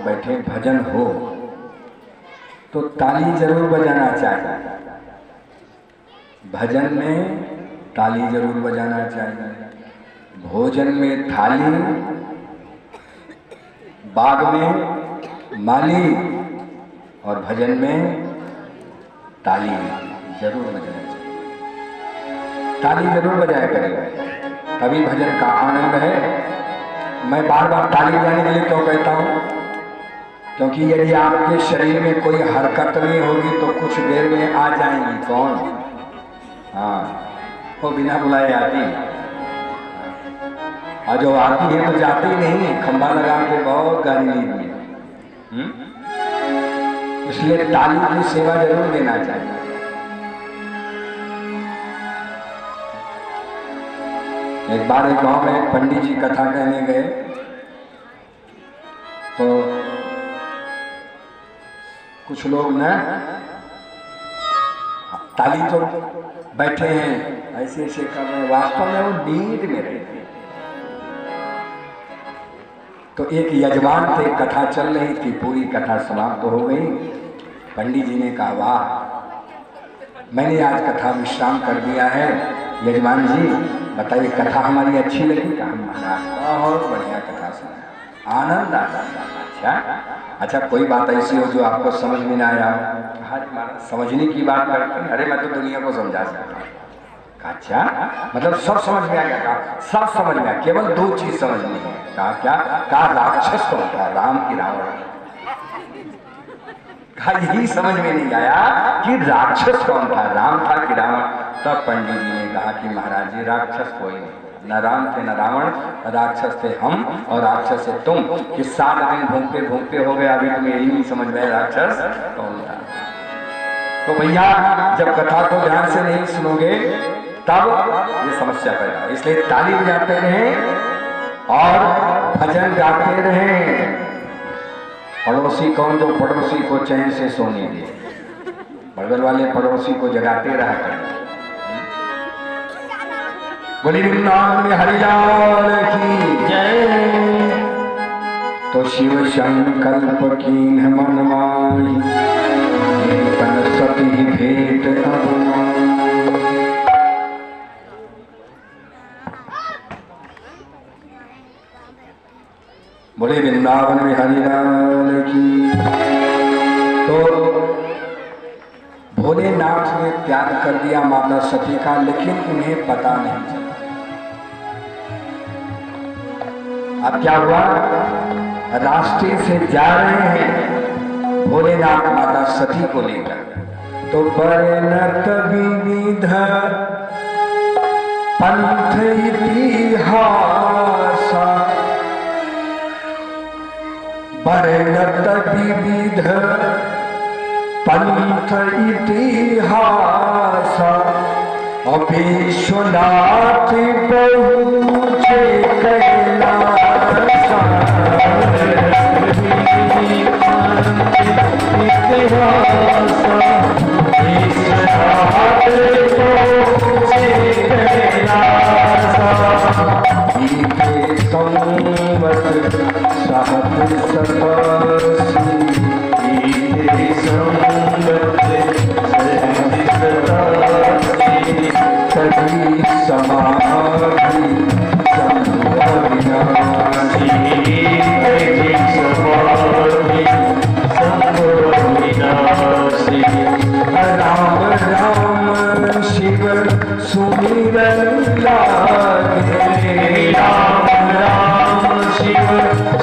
बैठे भजन हो तो ताली जरूर बजाना चाहिए। भजन में ताली जरूर बजाना चाहिए। भोजन में थाली, बाग में माली और भजन में ताली जरूर बजाना चाहिए। ताली जरूर बजाया करेगा, तभी भजन का आनंद है। मैं बार बार ताली बजाने के लिए क्यों कहता हूँ? क्योंकि यदि आपके शरीर में कोई हरकत नहीं होगी तो कुछ देर में आ जाएंगी। कौन? हाँ, वो बिना बुलाए आती, और जो आती है तो जाती नहीं, खंभा लगा के बहुत गाली ली। इसलिए ताली की सेवा जरूर देना चाहिए। एक बार एक गांव में एक पंडित जी कथा कहने गए तो कुछ लोग न ताली तो बैठे हैं ऐसे ऐसे कर रहे हैं, वास्तव में वो नींद में रहते। तो एक यजमान थे, कथा चल रही थी, पूरी कथा समाप्त हो गई। पंडित जी ने कहा, वाह, मैंने आज कथा विश्राम कर दिया है। यजमान जी बताइए, कथा हमारी अच्छी लगी? कहा महाराज बहुत बढ़िया कथा सुना, आनंद आता। अच्छा कोई बात ऐसी हो जो आपको समझ में ना आया? अरे महाराज समझने की बात करते हैं, अरे मैं तो दुनिया को समझा सकता हूँ। अच्छा मतलब सब समझ में आ गया? कहा सब समझ में आया, केवल दो चीज समझ में है। कहा क्या? कहा राक्षस कौन था, राम की रावण? कहा यही समझ में नहीं आया कि राक्षस कौन था, राम था कि रावण? तब पंडित जी ने कहा कि महाराज जी राक्षस कोई नहीं, न राम थे न रावण, राक्षस थे हम और राक्षस है तुम। कि 7 दिन घूमते घूमते हो गए, अभी तुम्हें यही नहीं समझ में राक्षस कौन था। तो भैया जब कथा को ध्यान से नहीं सुनोगे तब ये समस्या पैदा। इसलिए ताली बजाते रहें और भजन गाते रहें। पड़ोसी कौन? जो पड़ोसी को चैन से सोने दे, बगल वाले पड़ोसी को जगाते रहा करें। बोली वृंदावन में हरिलाल की जय। तो शिव संकल्प कीन्ह मन माई, तन सती भेंट अब। बोले वृंदावन में हरिलाल की। तो भोलेनाथ ने त्याग कर दिया माता सती का, लेकिन उन्हें पता नहीं चला। अब क्या हुआ? रास्ते से जा रहे हैं भोलेनाथ माता सती को लेकर, तो बरनत विविध पंथ इतिहास, बरनत विविध पंथ इतिहास, विश्वनाथ पहुँचे कैलास।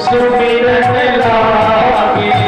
सुमिरन लागे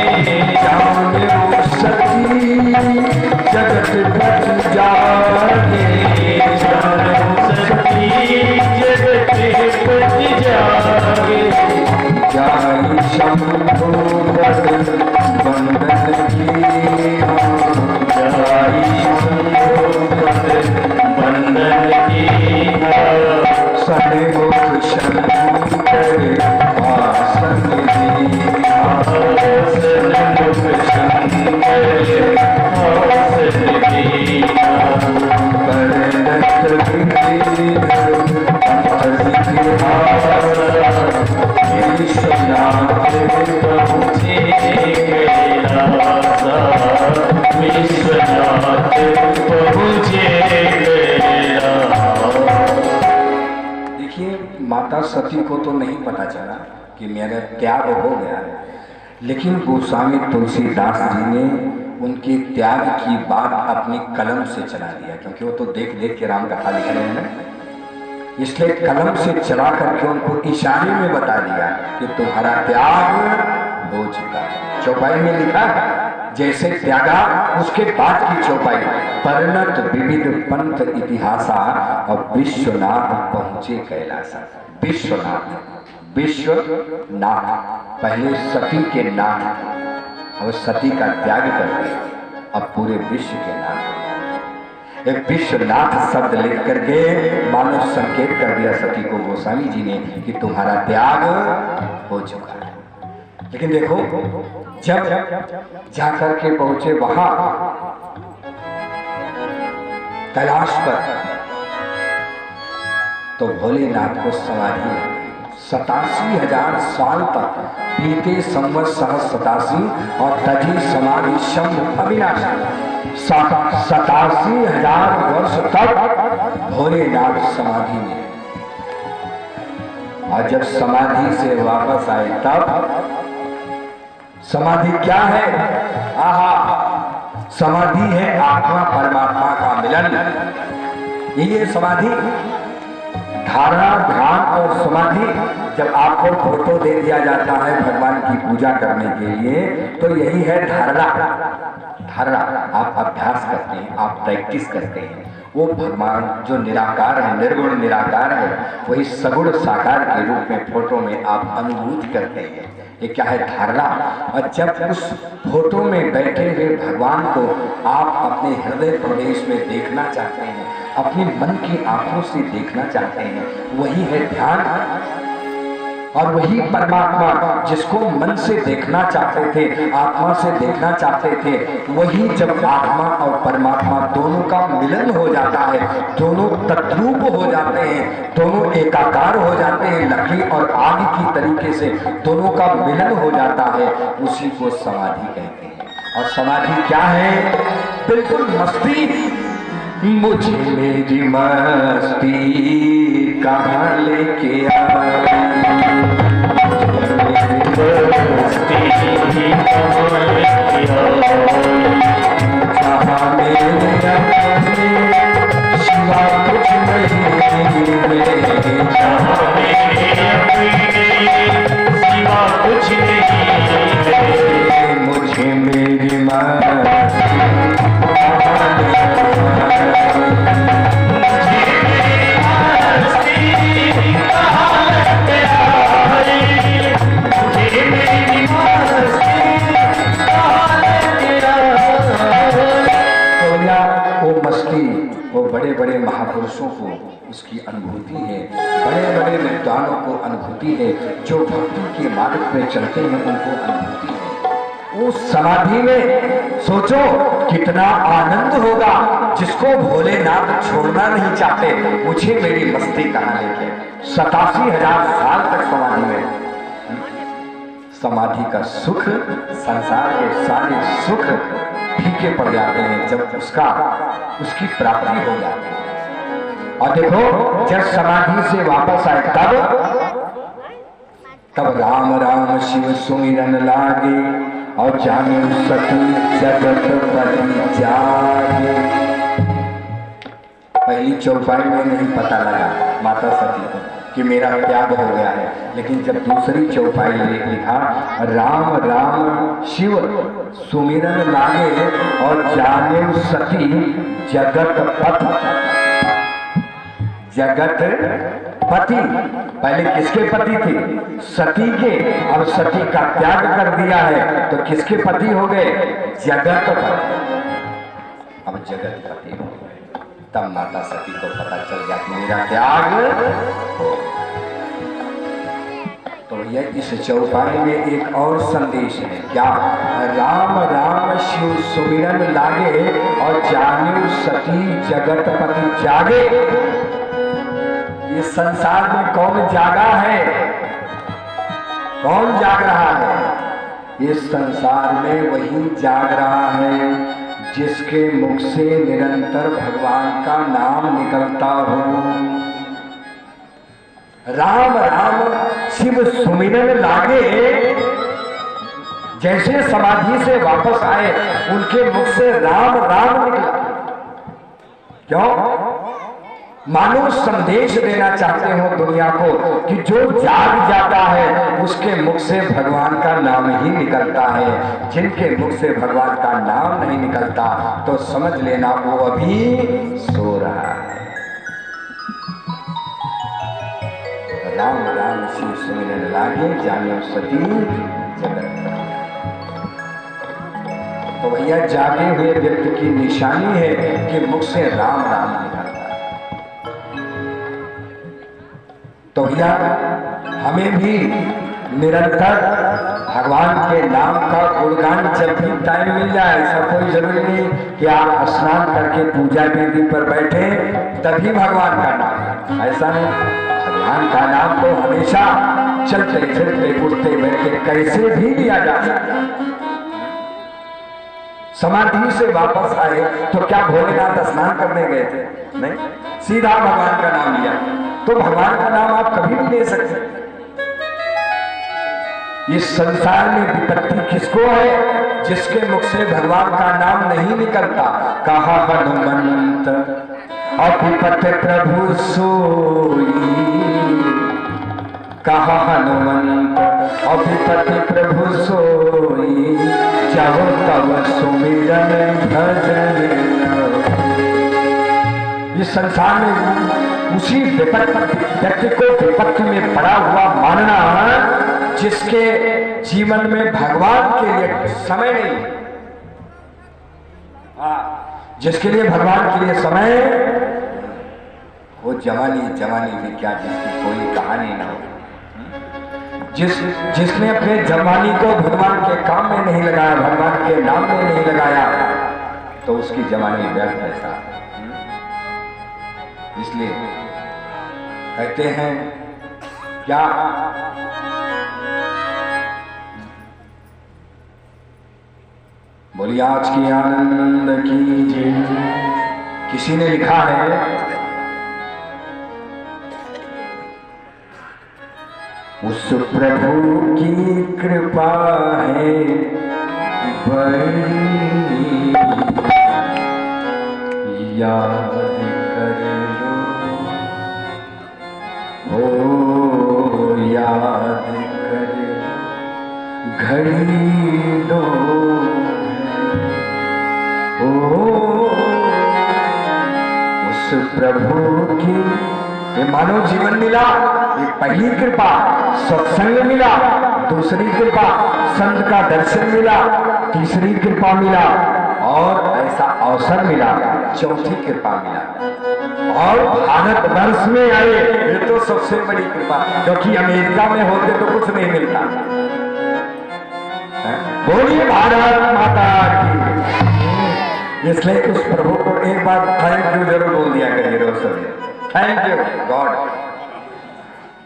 कि मेरा त्याग हो गया। लेकिन गोस्वामी तुलसीदास जी ने उनके त्याग की बात अपनी कलम से चला दिया, क्योंकि वो तो देख देख के राम कथा लिख रहे हैं ना, इसलिए कलम से चला करके उनको इशारे में बता दिया कि तुम्हारा त्याग हो चुका है। चौपाई में लिखा है जैसे त्यागा उसके बाद की चौपाई, परिणत विविध पंथ इतिहासा और विश्वनाथ पहुंचे कैलासा। विश्वनाथ, विश्वनाथ पहले सती के नाथ, अब सती का त्याग कर दिया, अब पूरे विश्व के नाथ। एक विश्वनाथ शब्द लिख करके मानो संकेत कर दिया सती को गोस्वामी जी ने कि तुम्हारा त्याग हो चुका है। लेकिन देखो जब जाकर के पहुंचे वहां कैलाश पर, तो भोलेनाथ को समाधि लगी। 87,000 साल तक बीते संवत्सर 87 और तजी समाधि शंभु अविनाशी 87,000 वर्ष तक भोलेनाथ समाधि में। और जब समाधि से वापस आए तब समाधि क्या है? आहा, समाधि है आत्मा परमात्मा का मिलन। ये समाधि, धारणा, ध्यान और समाधि। जब आपको फोटो दे दिया जाता है भगवान की पूजा करने के लिए, तो यही है धारणा। धारणा आप अभ्यास करते हैं, आप प्रैक्टिस करते हैं। वो भगवान जो निराकार है, निर्गुण निराकार है, वही सगुण साकार के रूप में फोटो में आप अनुभूति करते हैं। ये क्या है? धारणा। और जब उस फोटो में बैठे हुए भगवान को आप अपने हृदय प्रदेश में देखना चाहते हैं, अपने मन की आंखों से देखना चाहते हैं, वही है ध्यान। और वही परमात्मा जिसको मन से देखना चाहते थे, आत्मा से देखना चाहते थे, वही जब आत्मा और परमात्मा दोनों का मिलन हो जाता है, दोनों तद्रूप हो जाते हैं, दोनों एकाकार हो जाते हैं, लकड़ी और आग की तरीके से दोनों का मिलन हो जाता है, उसी को समाधि कहते हैं। और समाधि क्या है? बिल्कुल मस्ती। मुझे मेरी मस्ती कहाँ लेके आई, जहाँ मेरे अपने सिवा कुछ नहीं, जहाँ मेरे अपने सिवा कुछ नहीं, मुझे मेरी मस्ती बड़े बड़े महापुरुषों को उसकी अनुभूति है, बड़े बड़े विद्वानों को अनुभूति है, जो भक्ति के मार्ग पे चलते हैं उनको अनुभूति है। उस समाधि में सोचो कितना आनंद होगा, जिसको भोलेनाथ छोड़ना नहीं चाहते। मुझे मेरी मस्ती कहाँ लेके, 87,000 साल तक समाधि में। समाधि का सुख, संसार के सारे सुख फीके पड़ जाते हैं जब उसकी प्राप्ति हो जाती है। और देखो जब समाधि से वापस आए तब राम राम शिव सुमिरन लागे, और जाने सती जगत पति जागे। पहली चौपाई में नहीं पता लगा माता सती को कि मेरा त्याग हो गया है, लेकिन जब दूसरी चौपाई लिखा राम राम शिव सुमिरन लागे, और जाने सती जगत पति, जगत पति। पहले किसके पति थे? सती के। अब सती का त्याग कर दिया है तो किसके पति हो गए? जगत पति। अब जगत पति हो गए। तब माता सती को पता चल गया कि मेरा त्याग हो। तो यह इस चौपाई में एक और संदेश है। क्या? राम राम शिव सुमिरन लागे, और जाने सती जगत पति जागे। इस संसार में कौन जागा है? कौन जाग रहा है? इस संसार में वही जाग रहा है जिसके मुख से निरंतर भगवान का नाम निकलता हो। राम राम शिव सुमिरन लागे, जैसे समाधि से वापस आए उनके मुख से राम राम निकला। क्यों? मानो संदेश देना चाहते हो दुनिया को कि जो जाग जाता है उसके मुख से भगवान का नाम ही निकलता है। जिनके मुख से भगवान का नाम नहीं निकलता तो समझ लेना वो अभी सो रहा है। राम राम शिव सुमिरन लागे, जाने सती जगत। तो भैया जागे हुए व्यक्ति की निशानी है कि मुख से राम राम निकलता है। तो भैया हमें भी निरंतर भगवान के नाम का गुणगान जब भी टाइम मिल जाए, ऐसा कोई जरूरी नहीं कि आप स्नान करके पूजा वेदी पर बैठे तभी भगवान का नाम, ऐसा नहीं। भगवान का नाम तो हमेशा चलते फिरते उठते बैठे कैसे भी लिया जा सकता। समाधि से वापस आए तो क्या भोलेनाथ स्नान करने गए थे? नहीं, सीधा भगवान का नाम लिया। तो भगवान का नाम आप कभी भी ले सकते। इस संसार में विपत्ति किसको है? जिसके मुख से भगवान का नाम नहीं निकलता। कहा हनुमंत अभिपत प्रभु सोई, कहा हनुमंत अभिपति प्रभु सोई, जब तब सुमिरन भजन। इस संसार में उसी व्यक्ति को विपत्ति में पड़ा हुआ मानना जिसके जीवन में भगवान के लिए समय नहीं, जिसके लिए भगवान के लिए समय, वो जवानी में क्या जिसकी कोई कहानी ना हो। जिसने अपने जवानी को भगवान के काम में नहीं लगाया, भगवान के नाम में नहीं लगाया, तो उसकी जवानी व्यर्थ है साहब। इसलिए कहते हैं क्या, बोलिए आज की आनंद की जय। किसी ने लिखा है उस प्रभु की कृपा है बड़ी, याद कर लो, ओ याद कर घड़ी दो, ओ उस प्रभु की। ये मानव जीवन मिला, ये पहली कृपा। सत्संग मिला, दूसरी कृपा संत का दर्शन मिला, तीसरी कृपा मिला, और ऐसा अवसर मिला, चौथी कृपा मिला। और भारत वर्ष में आए, ये तो सबसे बड़ी कृपा, क्योंकि अमेरिका में होते तो कुछ नहीं मिलता। बोलिए भारत माता की। इसलिए उस प्रभु को एक बार थैंक यू जरूर बोल दिया करिए रोज सभी, थैंक यू गॉड।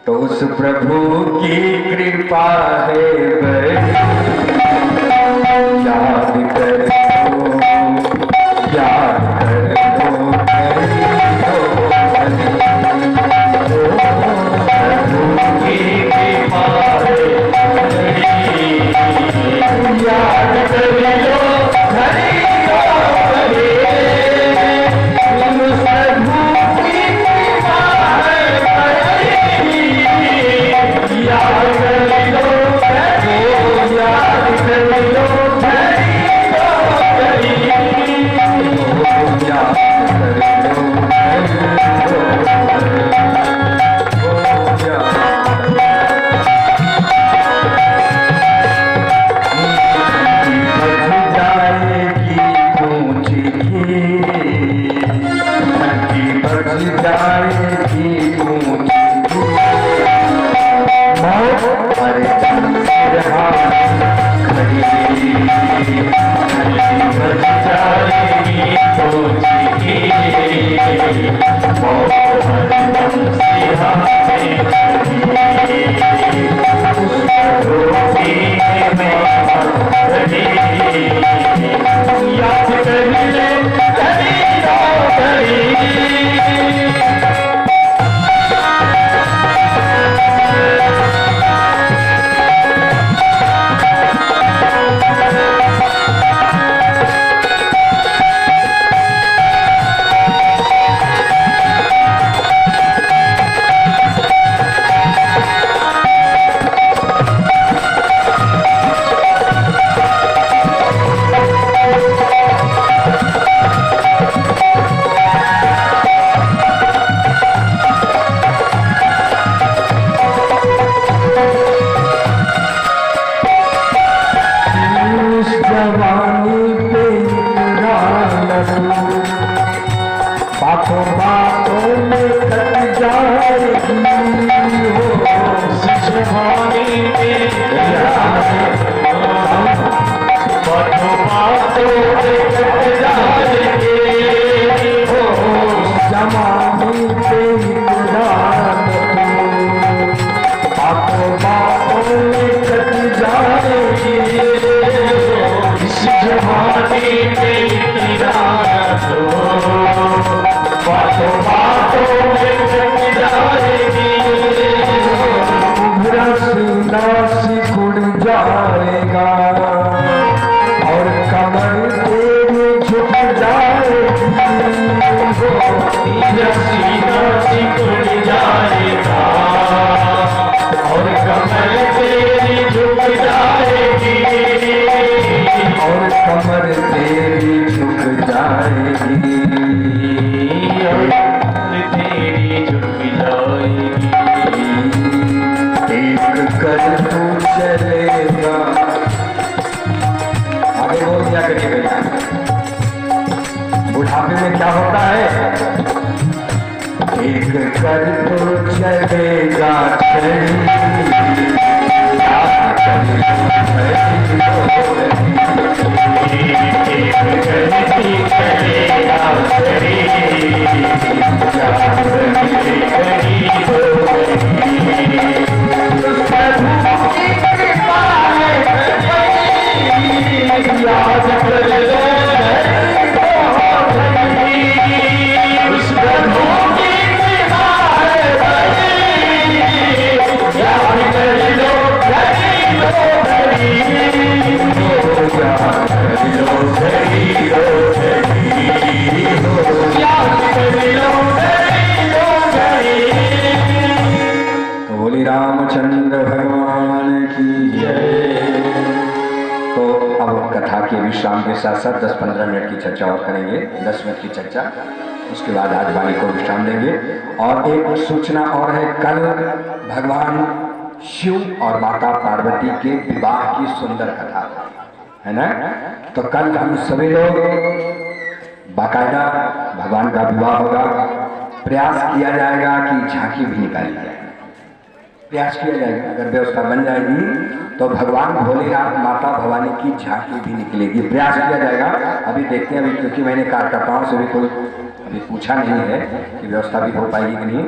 तो उस प्रभु की कृपा है बड़ी, याद कर लो, याद कर लो, प्रभु की कृपा है बड़ी, याद कर लो, जवानी पे बातों बातों में कट जाएगी हो जवानी पे बातों बातों में कट जाएगी हो जवानी पे बातों बातों में कट जाएगी इस जवानी पे बातों बातों में कट जाएगी उभरा सीना सिकुड़ जाएगा और कमर तेरी झुक जाएगी उभरा सीना सिकुड़ जाएगा और कमर तेरी झुक जाएगी और कमर तेरी झुक जाएगी और तेरी झुक जाएगी एक कर तू चलेगा आगे बोल दिया करिए भैया बुढ़ापे में क्या होता है एक कर तो चलेगा रामचंद्र भगवान की जय। तो अब कथा के विश्राम के साथ साथ 10-15 मिनट की चर्चा और करेंगे, 10 मिनट की चर्चा, उसके बाद आज वाणी को विश्राम देंगे। और एक सूचना और है, कल भगवान शिव और माता पार्वती के विवाह की सुंदर कथा है ना। तो कल हम सभी लोग बाकायदा भगवान का विवाह होगा, प्रयास किया जाएगा कि झांकी भी निकाली जाए, प्रयास किया जाएगा। अगर व्यवस्था बन जाएगी तो भगवान भोलेनाथ माता भवानी की झांकी भी निकलेगी, प्रयास किया जाएगा। अभी देखते हैं, अभी क्योंकि मैंने कार्यकर्ताओं से भी कोई अभी पूछा नहीं है कि व्यवस्था भी हो पाएगी कि नहीं।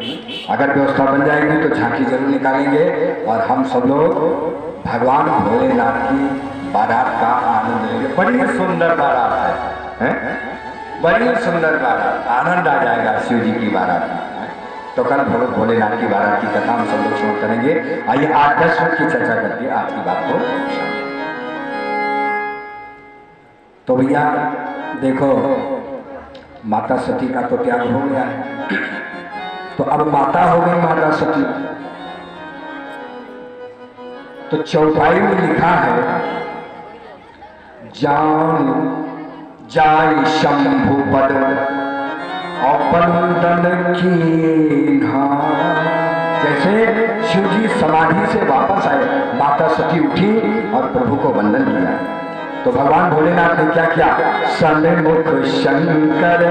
अगर व्यवस्था बन जाएगी तो झांकी जरूर निकालेंगे और हम सब लोग भगवान भोलेनाथ की बारात का आनंद लेंगे। बड़ी सुंदर बारात है, बड़ी सुंदर बारात, आनंद आ जाएगा शिव जी की बारात में। तो कल भोलेनाथ की बारात की कथा हम सब लोग शुरू करेंगे। आइए 8-10 मिनट की चर्चा करके आज की बात को। तो भैया देखो, माता सती का तो त्याग हो गया है, तो अब माता हो गई माता सती। तो चौपाई में लिखा है, जान जाय शंभु पद और बंदन की। जैसे शिव जी समाधि से वापस आए, माता सती उठी और प्रभु को वंदन किया। तो भगवान भोलेनाथ ने क्या किया, सन्मुख शंकर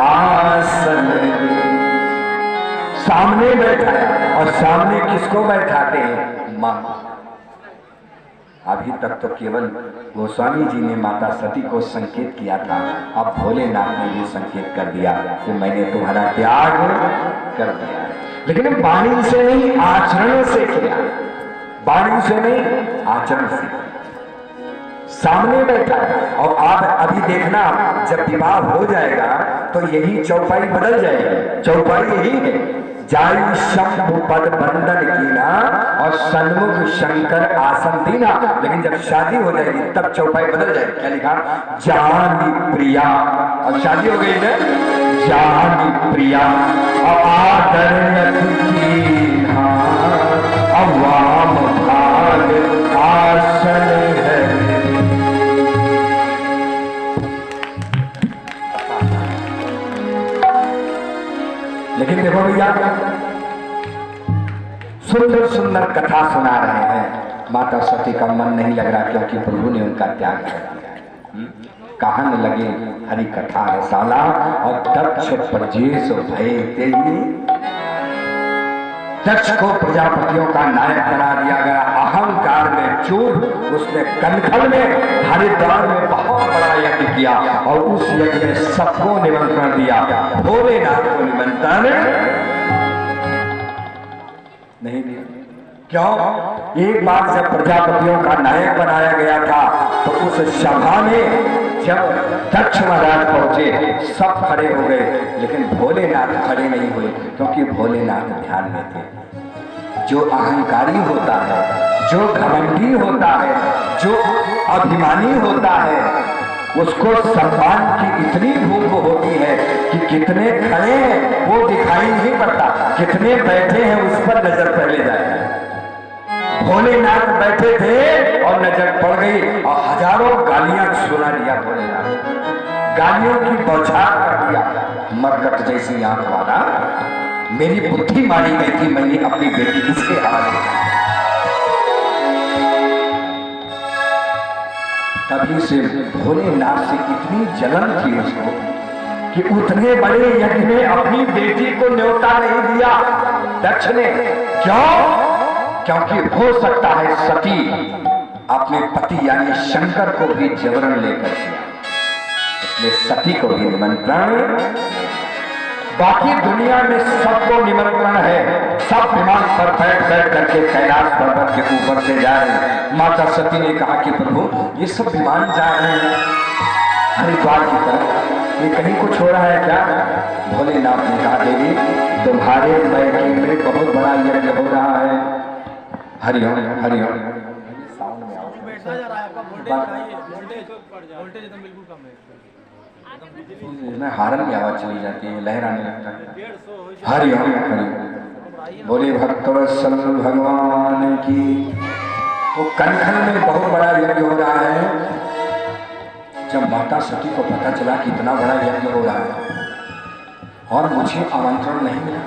आसन सामने बैठाया। और सामने किसको बैठाते हैं, मां। अभी तक तो केवल गोस्वामी जी ने माता सती को संकेत किया था, अब भोलेनाथ ने भी संकेत कर दिया कि मैंने तुम्हारा त्याग कर दिया। लेकिन वाणी से नहीं, आचरण से किया, वाणी से नहीं आचरण से। सामने बैठा है। और आप अभी देखना, जब विवाह हो जाएगा तो यही चौपाई बदल जाएगी। चौपाई यही है, जाय शंभु पद बंदन कीना और सन्मुख शंकर आसन दीना। लेकिन जब शादी हो जाएगी तब चौपाई बदल जाएगी। क्या लिखा, जानी प्रिया, और शादी हो गई ना, जानी प्रिया और आदर कीना और वाम भाग आसन है। लेकिन देखो भैया, सुंदर सुंदर कथा सुना रहे हैं, माता सती का मन नहीं लग रहा क्योंकि प्रभु ने उनका त्याग कर दिया है। कहन लगे हरि कथा रसाला और दक्ष प्रजेश भय तेई। दक्ष को प्रजापतियों का नायक बना दिया गया। अहंकार में चूर उसने कनखल में हरिद्वार में बहुत बड़ा यज्ञ किया और उस यज्ञ में सबको निमंत्रण दिया, भोलेनाथ को निमंत्रण नहीं दिया। क्यों? एक बार जब प्रजापतियों का नायक बनाया गया था तो उस सभा में जब दक्ष महाराज पहुंचे सब खड़े हो गए, लेकिन भोलेनाथ खड़े नहीं हुए क्योंकि भोलेनाथ ध्यान में थे। जो अहंकारी होता है, जो घमंडी होता है, जो अभिमानी होता है, उसको सम्मान की इतनी भूख होती है कि कितने खड़े हैं वो दिखाई नहीं पड़ता, कितने बैठे हैं उस पर नजर पहले जाए। भोलेनाथ बैठे थे और नजर पड़ गई और हजारों गालियां सुना दिया भोलेनाथ, गालियों की बौछार कर दिया। मरकट जैसी आंख वाला, मेरी बुद्धि मारी गई थी, मैंने अपनी बेटी किसके हवाले। तभी से भोलेनाथ से इतनी जलन थी उसको कि उतने बड़े यज्ञ में अपनी बेटी को न्योता नहीं दिया दक्ष ने। क्यों? क्योंकि हो सकता है सती अपने पति यानी शंकर को भी जबरन लेकर दिया, इसलिए सती को भी निमंत्रण। बाकी दुनिया में सबको निमंत्रण है, सब विमान पर बैठ करके कैलाश पर्वत के ऊपर से जा रहे हैं। माता सती ने कहा कि प्रभु ये सब विमान जा रहे हैं हरिद्वार की तरफ, ये कहीं कुछ हो रहा है क्या? भोलेनाथ ने कहा देवी तुम्हारे बैठे में बहुत बड़ा यज्ञ हो रहा है। हरिओम हरिओम। इसमें हारन की आवाज चली जाती है, लहर आने लगता है। हरिओम हरिओम। बोले भक्तवत्सल भगवान की। तो कनखल में बहुत बड़ा यज्ञ हो रहा है। जब माता सती को पता चला कि इतना बड़ा यज्ञ हो रहा है और मुझे आमंत्रण नहीं मिला,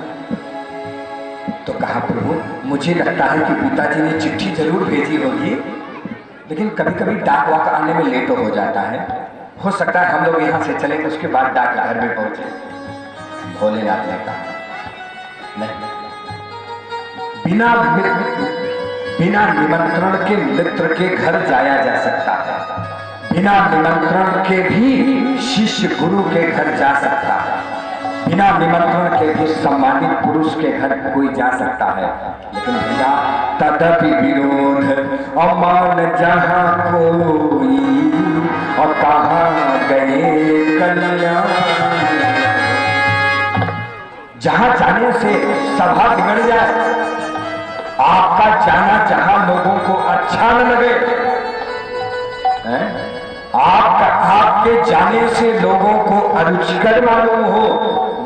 तो कहा प्रभु मुझे लगता है कि पिताजी ने चिट्ठी जरूर भेजी होगी, लेकिन कभी कभी डाक वाक आने में लेट हो जाता है, हो सकता है हम लोग यहाँ से चले उसके बाद डाक घर में पहुंचे। भोलेनाथ ने कहा नहीं, बिना निमंत्रण के मित्र के घर जाया जा सकता है, बिना निमंत्रण के भी शिष्य गुरु के घर जा सकता है, बिना निमंत्रण के भी सम्मानित पुरुष के घर कोई जा सकता है, लेकिन बिना तदपि विरोध अमान जहाँ कोई और कहाँ गए कल्याण। जहाँ जाने से सभा बिगड़ जाए, आपका जाना जहाँ लोगों को अच्छा न लगे, आपके जाने से लोगों को अरुचिकर मालूम हो,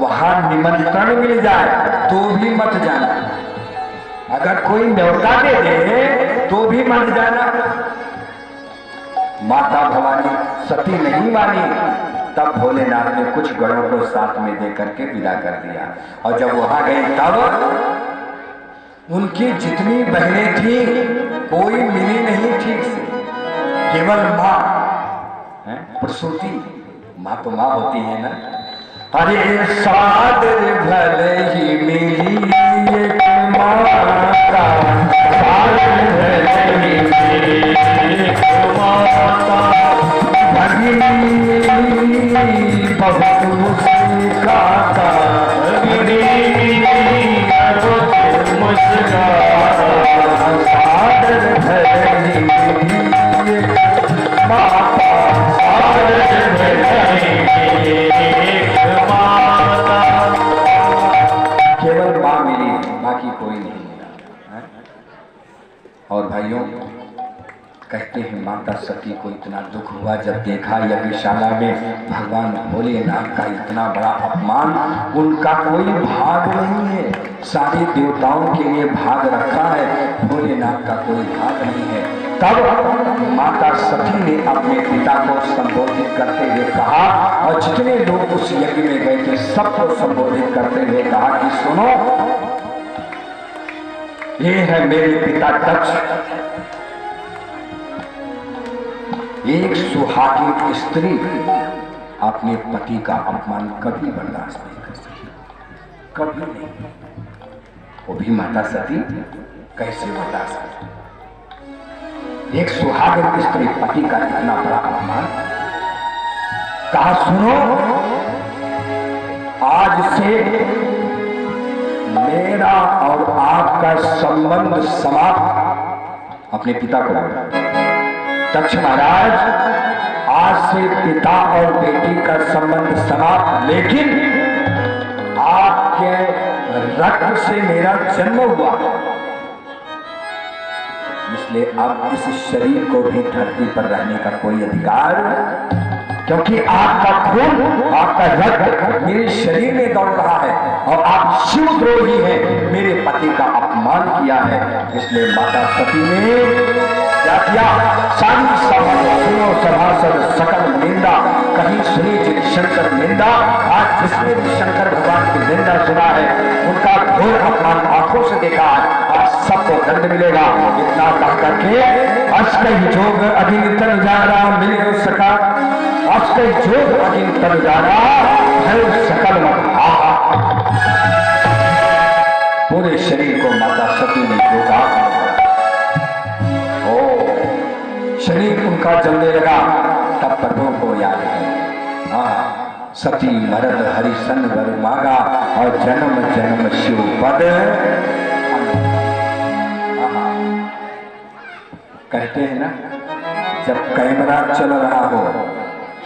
वहां निमंत्रण मिल जाए तो भी मत जाना। अगर कोई न्योता दे दे तो भी मत जाना। माता भवानी सती नहीं मानी, तब भोलेनाथ ने कुछ गणों को साथ में दे करके विदा कर दिया। और जब वहां गए तब उनकी जितनी बहनें थी कोई मिली नहीं ठीक से, केवल माँ प्रसूति, माँ तो माँ होती है ना। अरे सादर भले ही मिली एक माता, सादर भले ही मिली एक माता, भगिनी बहुत मुस्काता, भगिनी बहुत मुस्काता, सादर भले ही मिली एक माता, सादर भले ही केवल मां मिली, बाकी कोई नहीं मिला। और भाइयों कहते हैं माता सती को इतना दुख हुआ जब देखा यज्ञशाला में भगवान भोलेनाथ का इतना बड़ा अपमान, उनका कोई भाग नहीं है, सारे देवताओं के लिए भाग रखा है, भोलेनाथ का कोई भाग नहीं है। तब माता सती ने अपने पिता को संबोधित करते हुए कहा, और जितने लोग उस यज्ञ में गए थे सबको संबोधित करते हुए कहा कि सुनो, ये है मेरे पिता दक्ष, एक सुहागिन स्त्री अपने पति का अपमान कभी बर्दाश्त नहीं कर सकती, कभी नहीं। वो भी माता सती कैसे बर्दाश्त करे? एक सुहागिन स्त्री पति का इतना बड़ा अपमान। कहा सुनो, आज से मेरा और आपका संबंध समाप्त। अपने पिता को बोला, दक्ष महाराज आज से पिता और बेटी का संबंध समाप्त, लेकिन आपके रक्त से मेरा जन्म हुआ, इसलिए अब इस शरीर को भी धरती पर रहने का कोई अधिकार, क्योंकि आपका खून, आपका रक्त मेरे शरीर में दौड़ रहा है और आप शिवद्रोही हैं, मेरे पति का अपमान किया है। इसलिए माता सती ने क्या किया? सारी सभासद सकल निंदा, कहीं सुनी जिन शंकर निंदा। आज जिसने भी शंकर भगवान की निंदा सुना है, उनका घोर अपमान आंखों से देखा है, आज सबको दंड मिलेगा। इतना कह करके अष्टही जोग अधीन तन जाना मिले सका, अष्टही जोग अधीन तन जाना है सकल पूरे शरीर को माता सती ने जोगा। शरीर उनका जलने लगा, तब पदों को याद है। हाँ, सती मरद हरिसन वर मांगा और जन्म जन्म शिव पद। कहते हैं ना, जब कैमरा चल रहा हो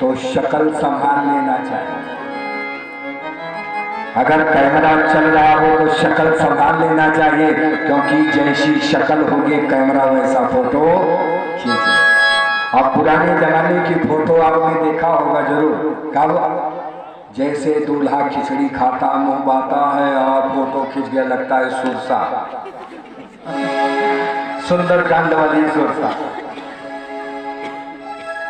तो शक्ल संभाल लेना चाहिए। अगर कैमरा चल रहा हो तो शक्ल संभाल लेना चाहिए, क्योंकि जैसी शक्ल होगी कैमरा वैसा फोटो खींचे। अब पुराने जमाने की फोटो आपने देखा होगा जरूर, कब जैसे दूल्हा खिचड़ी खाता मुंह बाता है और फोटो खींच गया, लगता है सुरसा, सुंदरकांड वाली सुरसा।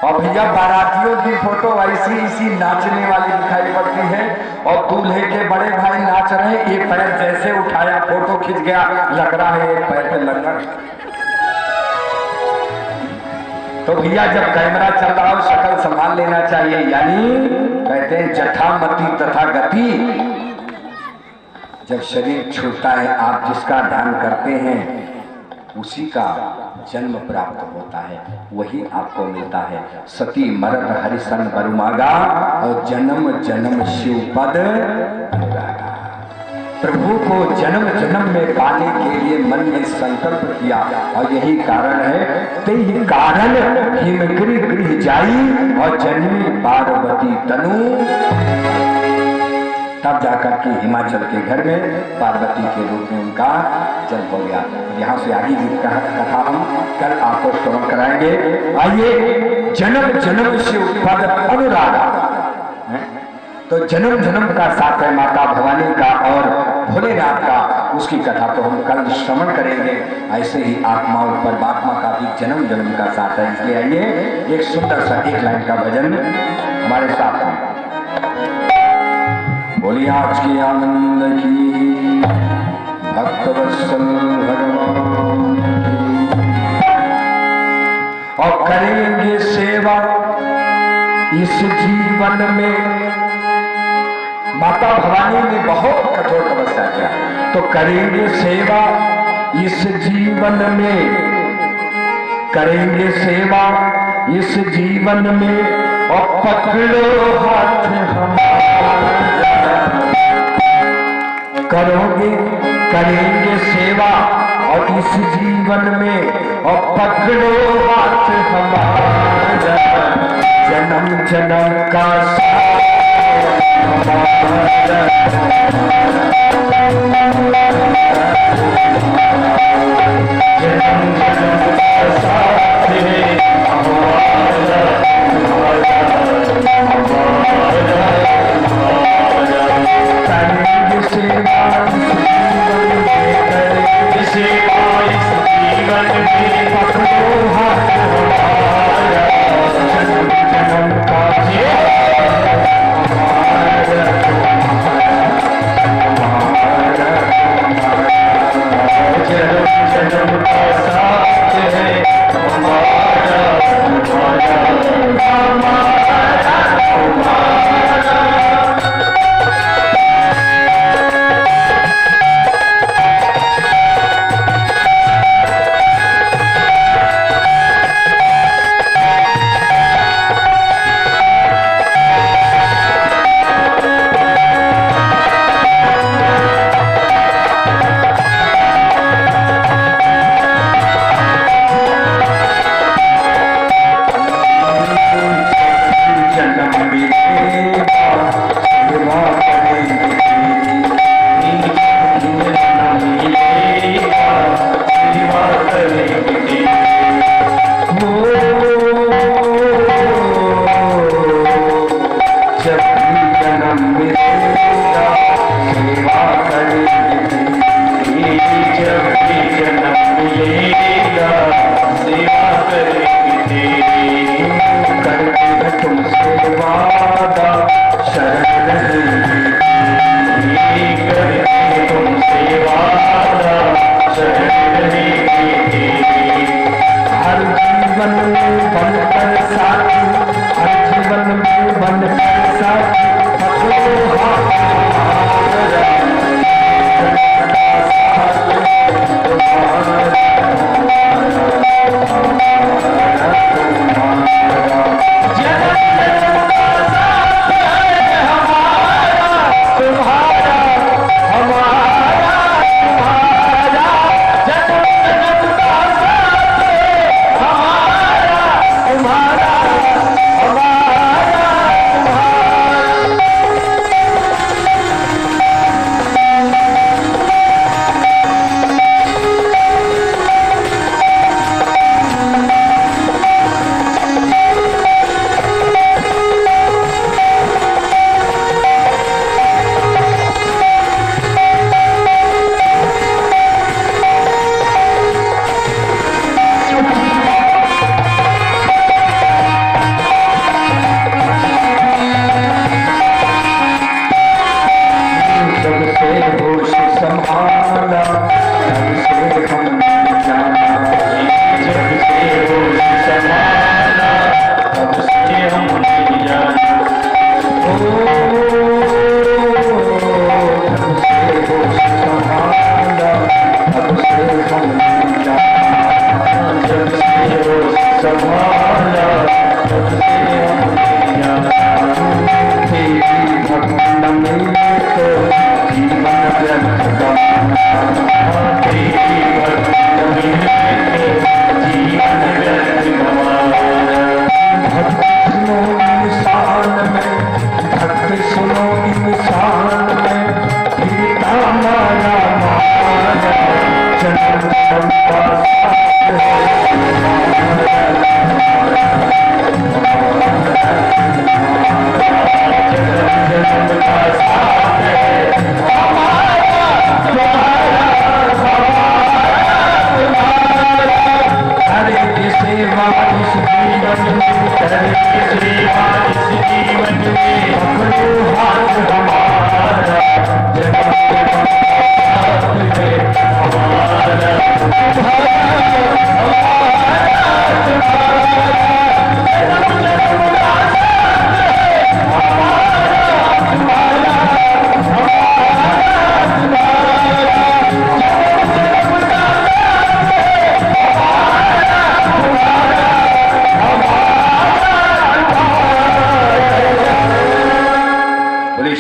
और भैया बारातियों की फोटो ऐसी इसी नाचने वाली दिखाई पड़ती है, और दूल्हे के बड़े भाई नाच रहे, एक पैर जैसे उठाया फोटो खींच गया, लग रहा है एक पैर पे लंगर। तो भैया जब कैमरा चल रहा हो शक्ल संभाल लेना चाहिए। यानी कहते हैं जठा मति तथा गति, जब शरीर छूटता है आप जिसका ध्यान करते हैं उसी का जन्म प्राप्त होता है, वही आपको मिलता है। सती मरद हरिसन बरुमागा और जन्म जन्म शिव पद अनुरागा। प्रभु को जन्म जन्म में पाने के लिए मन में संकल्प किया, और यही कारण है, तेहि कारण हिमगिरि गृह जाई और जन्मी पार्वती तनु। तब जाकर के हिमाचल के घर में पार्वती के रूप में उनका जन्म हो गया। यहाँ से आगे की कथा हम कल आपको श्रवण कराएंगे। आइए, जन्म जन्म शिव पद अनुरागा। तो जन्म जन्म का साथ है माता भवानी का और भोलेनाथ का, उसकी कथा तो हम कल श्रवण करेंगे। ऐसे ही आत्माओं परमात्मा का भी जन्म जन्म का साथ है। इसलिए आइए एक सुंदर सा एक लाइन का भजन हमारे साथ में। बोलिए आज की आनंद की भक्तवत्सल भगवान और करेंगे सेवा इस जीवन में। माता भवानी ने बहुत कठोर तपस्या किया, तो करेंगे सेवा इस जीवन में, करेंगे सेवा इस जीवन में और पकड़ो हाथ हमारा। करोगे करेंगे सेवा और इस जीवन में और पकड़ो हाथ हमारा। जन्म जन्म का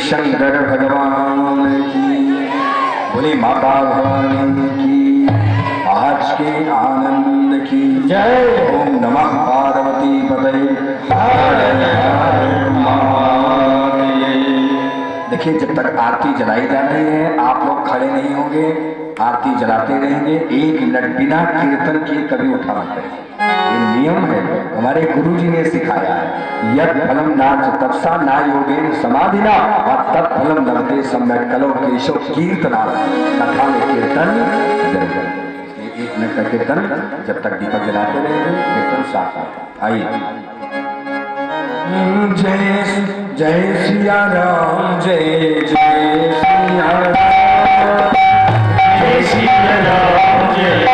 शंकर भगवान की, बोली माता भवानी की, आज के आनंद की जय। ओम नमः पार्वती पतये। देखिए, जब तक आरती जलाई जा रही है आप लोग खड़े नहीं होंगे, आरती जलाते रहेंगे। 1 मिनट बिना कीर्तन किए कभी उठा मत करें, ये नियम है, हमारे गुरुजी ने सिखाया है। यद फलम नाच तपसा ना योगेन समाधिना और तत्फलम लभते सम्यक कलो केशव कीर्तना। कथा में कीर्तन जरूर करें। 1 मिनट का कीर्तन जब तक दीपक जलाते रहेंगे कीर्तन साफ आता। आइए। जय जय सिया राम, जय जय सिया राम, जय सिया राम, जय